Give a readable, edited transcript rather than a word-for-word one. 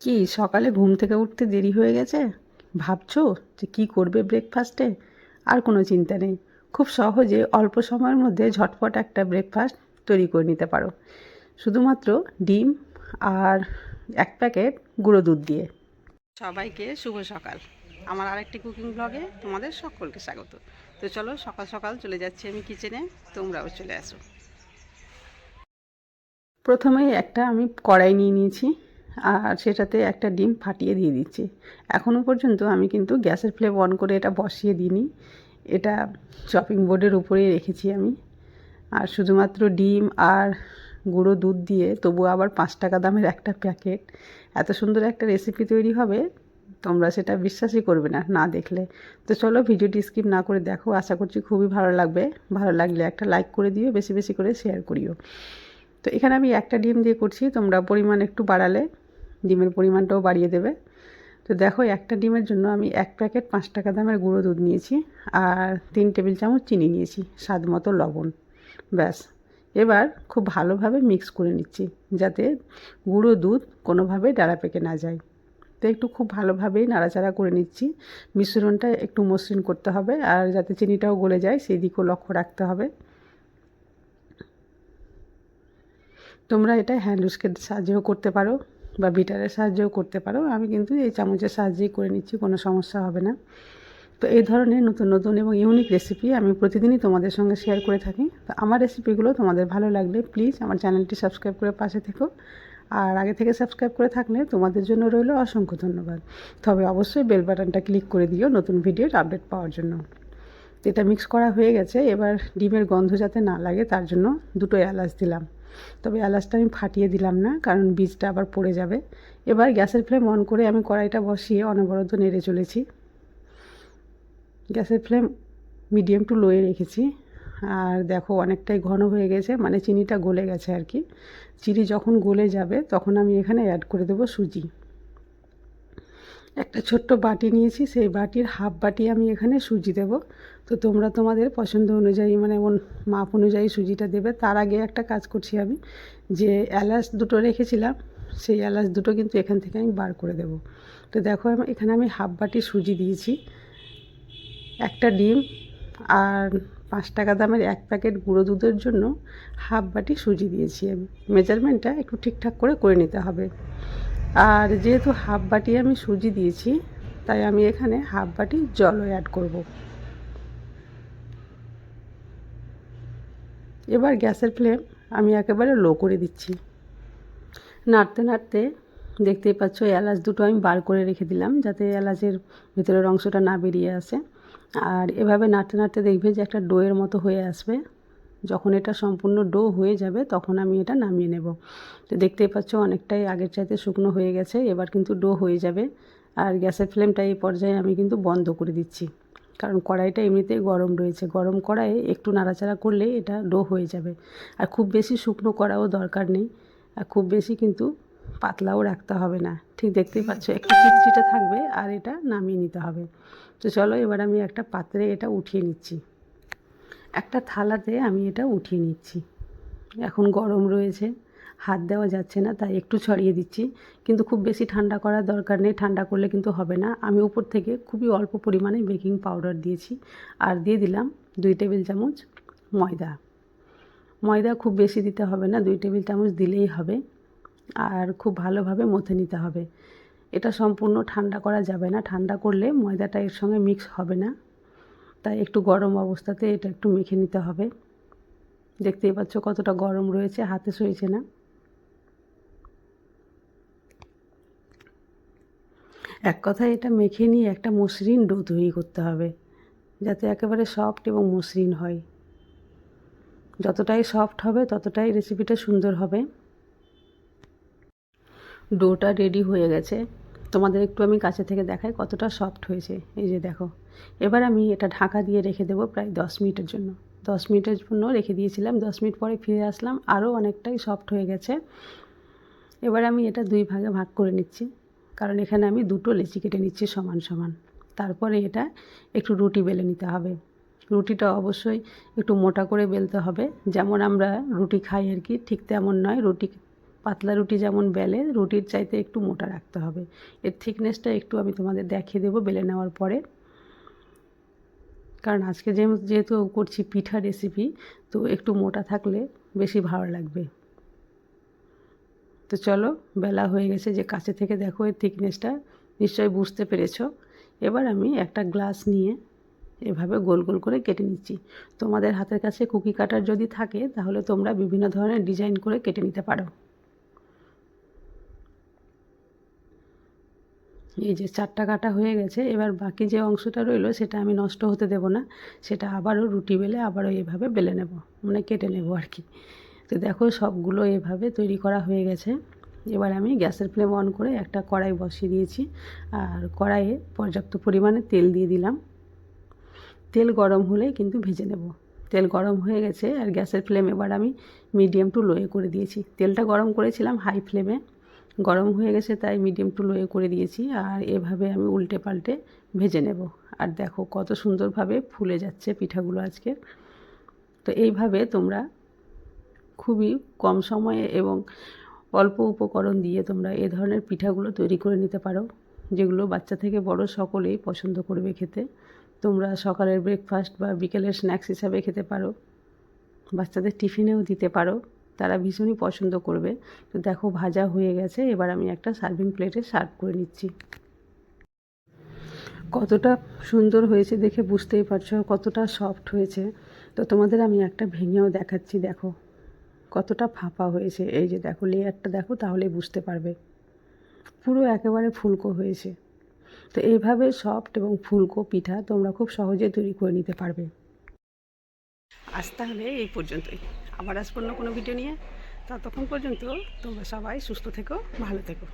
কি সকালে ঘুম থেকে উঠতে দেরি হয়ে গেছে? ভাবছো যে কী করবে ব্রেকফাস্টে? আর কোনো চিন্তা নেই। খুব সহজে অল্প সময়ের মধ্যে ঝটপট একটা ব্রেকফাস্ট তৈরি করে নিতে পারো। শুধুমাত্র ডিম আর 1 প্যাকেট গুঁড়ো দুধ দিয়ে। সবাইকে শুভ সকাল। আমার আরেকটি কুকিং ব্লগে তোমাদের সকলকে স্বাগত। তো চলো সকাল সকাল চলে যাচ্ছি আমি কিচেনে, তোমরাও চলে আসো। প্রথমেই একটা আমি কড়াই নিয়ে নিয়েছি আর সেটাতে একটা ডিম ফাটিয়ে দিয়ে দিচ্ছি। এখনও পর্যন্ত আমি কিন্তু গ্যাসের ফ্লেম অন করে এটা বসিয়ে দিইনি। এটা চপিং বোর্ডের উপরেই রেখেছি আমি। আর শুধুমাত্র ডিম আর গুঁড়ো দুধ দিয়ে তবু আবার 5 টাকা দামের একটা প্যাকেট এত সুন্দর একটা রেসিপি তৈরি হবে, তোমরা সেটা বিশ্বাসই করবে না না দেখলে। তো চলো ভিডিওটি স্কিপ না করে দেখো, আশা করছি খুবই ভালো লাগবে। ভালো লাগলে একটা লাইক করে দিও, বেশি বেশি করে শেয়ার করিও। তো এখানে আমি একটা ডিম দিয়ে করছি, তোমরা পরিমাণ একটু বাড়ালে ডিমের পরিমাণটাও বাড়িয়ে দেবে। তো দেখো একটা ডিমের জন্য আমি 1 প্যাকেট 5 টাকা দামের গুঁড়ো দুধ নিয়েছি আর 3 টেবিল চামচ চিনি নিয়েছি, স্বাদ মতো লবণ। ব্যাস, এবার খুব ভালোভাবে মিক্স করে নিচ্ছি যাতে গুঁড়ো দুধ কোনোভাবে ডালা পেকে না যায়। তো একটু খুব ভালোভাবেই নাড়াচাড়া করে নিচ্ছি। মিশ্রণটা একটু মসৃণ করতে হবে আর যাতে চিনিটাও গলে যায় সেই দিকেও লক্ষ্য রাখতে হবে। তোমরা এটা হ্যান্ড উইস্কের সাহায্যেও করতে পারো বা বিটারের সাহায্যেও করতে পারো। আমি কিন্তু এই চামচের সাহায্যেই করে নিচ্ছি, কোনো সমস্যা হবে না। তো এই ধরনের নতুন নতুন এবং ইউনিক রেসিপি আমি প্রতিদিনই তোমাদের সঙ্গে শেয়ার করে থাকি। তো আমার রেসিপিগুলো তোমাদের ভালো লাগলে প্লিজ আমার চ্যানেলটি সাবস্ক্রাইব করে পাশে থেকো। আর আগে থেকে সাবস্ক্রাইব করে থাকলে তোমাদের জন্য রইল অসংখ্য ধন্যবাদ। তবে অবশ্যই বেল বাটনটা ক্লিক করে দিও নতুন ভিডিওর আপডেট পাওয়ার জন্য। তো এটা মিক্স করা হয়ে গেছে, এবার ডিমের গন্ধ যাতে না লাগে তার জন্য 2টো এলাচ দিলাম। তবে এলাচটা আমি ফাটিয়ে দিলাম না, কারণ বীজটা আবার পড়ে যাবে। এবার গ্যাসের ফ্লেম অন করে আমি কড়াইটা বসিয়ে অনবরত নেড়ে চলেছি। গ্যাসের ফ্লেম মিডিয়াম টু লোয়ে রেখেছি। আর দেখো অনেকটাই ঘন হয়ে গেছে, মানে চিনিটা গলে গেছে আর কি। চিনি যখন গলে যাবে তখন আমি এখানে অ্যাড করে দেবো সুজি। একটা ছোট্ট বাটি নিয়েছি, সেই বাটির হাফ বাটি আমি এখানে সুজি দেব। তো তোমরা তোমাদের পছন্দ অনুযায়ী মানে মাপ অনুযায়ী সুজিটা দেবে। তার আগে একটা কাজ করছি আমি, যে এলাচ 2টো রেখেছিলাম সেই এলাচ 2টো কিন্তু এখান থেকে আমি বার করে দেব। তো দেখো এখানে আমি হাফ বাটি সুজি দিয়েছি, একটা ডিম আর 5 টাকা দামের 1 প্যাকেট গুঁড়ো দুধের জন্য হাফ বাটি সুজি দিয়েছি আমি। মেজারমেন্টটা একটু ঠিকঠাক করে নিতে হবে। আর যেহেতু হাফ বাটি আমি সুজি দিয়েছি তাই আমি এখানে হাফ বাটি জলও অ্যাড করব। এবার গ্যাসের ফ্লেম আমি একেবারে লো করে দিচ্ছি। নাড়তে নাড়তে দেখতেই পাচ্ছ এলাচ 2টো আমি বার করে রেখে দিলাম যাতে এলাচের ভিতরের অংশটা না বেরিয়ে আসে। আর এভাবে নাড়তে নাড়তে দেখবে যে একটা ডোয়ের মতো হয়ে আসবে। যখন এটা সম্পূর্ণ ডো হয়ে যাবে তখন আমি এটা নামিয়ে নেব। তো দেখতেই পাচ্ছ অনেকটাই আগের চাইতে শুকনো হয়ে গেছে, এবার কিন্তু ডো হয়ে যাবে। আর গ্যাসের ফ্লেমটা এই পর্যায়ে আমি কিন্তু বন্ধ করে দিচ্ছি, কারণ কড়াইটা এমনিতেই গরম রয়েছে। গরম কড়াইয়ে একটু নাড়াচাড়া করলে এটা ডো হয়ে যাবে। আর খুব বেশি শুকনো করাও দরকার নেই, আর খুব বেশি কিন্তু পাতলাও রাখতে হবে না। ঠিক দেখতেই পাচ্ছ একটু চিটচিটে থাকবে আর এটা নামিয়ে নিতে হবে। তো চলো এবার আমি একটা পাত্রে এটা উঠিয়ে নিচ্ছি। একটা থালাতে আমি এটা উঠিয়ে নিচ্ছি। এখন গরম রয়েছে, হাত দেওয়া যাচ্ছে না, তাই একটু ছড়িয়ে দিচ্ছি। কিন্তু খুব বেশি ঠান্ডা করার দরকার নেই, ঠান্ডা করলে কিন্তু হবে না। আমি উপর থেকে খুবই অল্প পরিমাণে বেকিং পাউডার দিয়েছি আর দিয়ে দিলাম 2 টেবিল চামচ ময়দা। ময়দা খুব বেশি দিতে হবে না, 2 টেবিল চামচ দিলেই হবে। আর খুব ভালোভাবে মথে নিতে হবে। এটা সম্পূর্ণ ঠান্ডা করা যাবে না, ঠান্ডা করলে ময়দাটা এর সঙ্গে মিক্স হবে না। তাই একটু গরম অবস্থাতে এটা একটু মেখে নিতে হবে। দেখতেই পাচ্ছ কতটা গরম রয়েছে, হাতে সইছে না। এক কথায় এটা মেখে নিয়ে একটা মসৃণ ডো তৈরি করতে হবে যাতে একেবারে সফট এবং মসৃণ হয়। যতটাই সফট হবে ততটাই রেসিপিটা সুন্দর হবে। ডোটা রেডি হয়ে গেছে, তোমাদের একটু আমি কাছে থেকে দেখাই কতটা সফট হয়েছে। এই যে দেখো, এবার আমি এটা ঢাকা দিয়ে রেখে দেবো প্রায় 10 মিনিটের জন্য। 10 মিনিটের জন্য রেখে দিয়েছিলাম, 10 মিনিট পরে ফিরে আসলাম, আরও অনেকটাই সফট হয়ে গেছে। এবার আমি এটা 2 ভাগে ভাগ করে নিচ্ছি, কারণ এখানে আমি 2টো লেচি কেটে নিচ্ছি সমান সমান। তারপরে এটা একটু রুটি বেলে নিতে হবে। রুটিটা অবশ্যই একটু মোটা করে বেলতে হবে, যেমন আমরা রুটি খাই আর কি, ঠিক তেমন নয়। রুটি পাতলা রুটি যেমন বেলে রুটির চাইতে একটু মোটা রাখতে হবে। এর থিকনেসটা একটু আমি তোমাদের দেখিয়ে দেবো বেলে নেওয়ার পরে, কারণ আজকে যেহেতু করছি পিঠা রেসিপি, তো একটু মোটা থাকলে বেশি ভালো লাগবে। তো চলো, বেলা হয়ে গেছে, যে কাছে থেকে দেখো এর থিকনেসটা নিশ্চয়ই বুঝতে পেরেছো। এবার আমি একটা গ্লাস নিয়ে এভাবে গোল গোল করে কেটে নিচ্ছি। তোমাদের হাতের কাছে কুকি কাটার যদি থাকে তাহলে তোমরা বিভিন্ন ধরনের ডিজাইন করে কেটে নিতে পারো। এই যে 4টা কাটা হয়ে গেছে, এবার বাকি যে অংশটা রইলো সেটা আমি নষ্ট হতে দেব না, সেটা আবারও রুটি বেলে আবারও এভাবে বেলে নেব, মানে কেটে নেব আর কি। তো দেখো সবগুলো এভাবে তৈরি করা হয়ে গেছে। এবার আমি গ্যাসের ফ্লেম অন করে একটা কড়াই বসিয়ে দিয়েছি, আর কড়াইয়ে পর্যাপ্ত পরিমাণে তেল দিয়ে দিলাম। তেল গরম হলে কিন্তু ভেজে নেব। তেল গরম হয়ে গেছে, আর গ্যাসের ফ্লেম এবার আমি মিডিয়াম টু লোয়ে করে দিয়েছি। তেলটা গরম করেছিলাম হাই ফ্লেমে, গরম হয়ে গেছে তাই মিডিয়াম টু লোয়ে করে দিয়েছি। আর এভাবে আমি উল্টে পাল্টে ভেজে নেব। আর দেখো কত সুন্দরভাবে ফুলে যাচ্ছে পিঠাগুলো আজকে। তো এইভাবে তোমরা খুবই কম সময়ে এবং অল্প উপকরণ দিয়ে তোমরা এ ধরনের পিঠাগুলো তৈরি করে নিতে পারো, যেগুলো বাচ্চা থেকে বড় সকলেই পছন্দ করবে খেতে। তোমরা সকালের ব্রেকফাস্ট বা বিকেলের স্ন্যাক্স হিসাবে খেতে পারো, বাচ্চাদের টিফিনেও দিতে পারো, তারা ভীষণই পছন্দ করবে। তো দেখো ভাজা হয়ে গেছে, এবার আমি একটা সার্ভিং প্লেটে সার্ভ করে নিচ্ছি। কতটা সুন্দর হয়েছে দেখে বুঝতেই পারছো, কতটা সফট হয়েছে। তো তোমাদের আমি একটা ভেঙেও দেখাচ্ছি, দেখো কতটা ফাঁপা হয়েছে। এই যে দেখো লেয়ারটা দেখো, তাহলে বুঝতে পারবে পুরো একেবারে ফুলকো হয়েছে। তো এইভাবে সফট এবং ফুলকো পিঠা তোমরা খুব সহজে তৈরি করে নিতে পারবে। আজ তাহলে এই পর্যন্তই, আবার আসবো অন্য কোনো ভিডিও নিয়ে। ততক্ষণ পর্যন্ত তোমরা সবাই সুস্থ থেকো, ভালো থেকো।